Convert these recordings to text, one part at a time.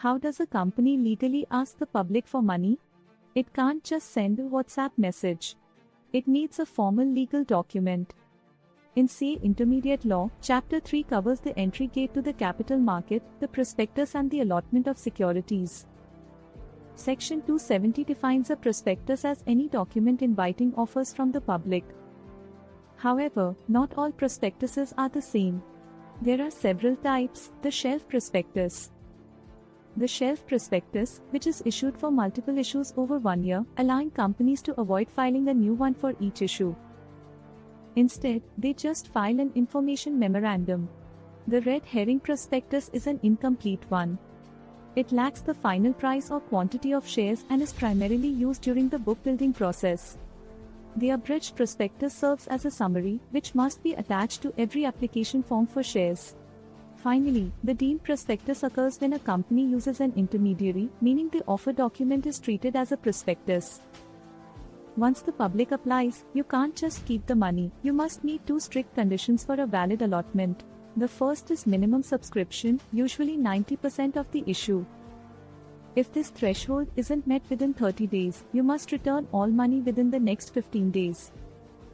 How does a company legally ask the public for money? It can't just send a WhatsApp message. It needs a formal legal document. In CA Intermediate Law, Chapter 3 covers the entry gate to the capital market, the prospectus and the allotment of securities. Section 270 defines a prospectus as any document inviting offers from the public. However, not all prospectuses are the same. There are several types. The shelf prospectus. The shelf prospectus, which is issued for multiple issues over 1 year, allowing companies to avoid filing a new one for each issue. Instead, they just file an information memorandum. The red herring prospectus is an incomplete one. It lacks the final price or quantity of shares and is primarily used during the book building process. The abridged prospectus serves as a summary, which must be attached to every application form for shares. Finally, the deemed prospectus occurs when a company uses an intermediary, meaning the offer document is treated as a prospectus. Once the public applies, you can't just keep the money, you must meet 2 strict conditions for a valid allotment. The first is minimum subscription, usually 90% of the issue. If this threshold isn't met within 30 days, you must return all money within the next 15 days.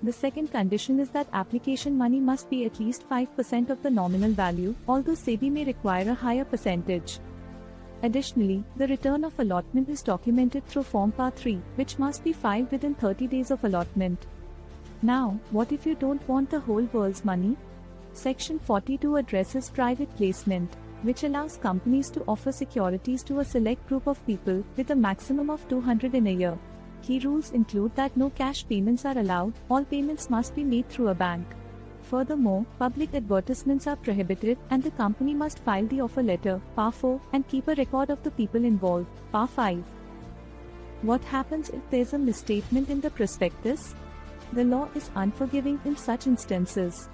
The second condition is that application money must be at least 5% of the nominal value, although SEBI may require a higher percentage. Additionally, the return of allotment is documented through Form PA3, which must be filed within 30 days of allotment. Now, what if you don't want the whole world's money? Section 42 addresses private placement, which allows companies to offer securities to a select group of people, with a maximum of 200 in a year. Key rules include that no cash payments are allowed, all payments must be made through a bank. Furthermore, public advertisements are prohibited, and the company must file the offer letter, PA 4, and keep a record of the people involved, PA 5. What happens if there's a misstatement in the prospectus? The law is unforgiving in such instances.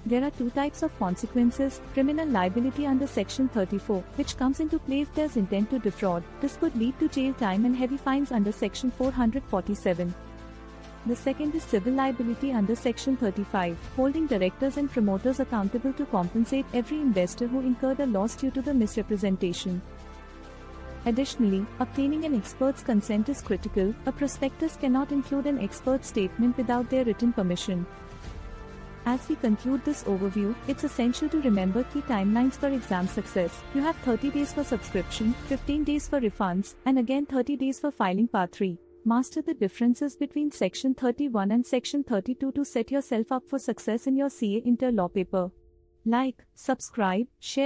There are 2 types of consequences: criminal liability under Section 34, which comes into play if there's intent to defraud. This could lead to jail time and heavy fines under Section 447. The second is civil liability under Section 35, holding directors and promoters accountable to compensate every investor who incurred a loss due to the misrepresentation. Additionally, obtaining an expert's consent is critical. A prospectus cannot include an expert statement without their written permission. As we conclude this overview, it's essential to remember key timelines for exam success. You have 30 days for subscription, 15 days for refunds, and again 30 days for filing Part 3. Master the differences between Section 31 and Section 32 to set yourself up for success in your CA Inter Law paper. Like, subscribe, share,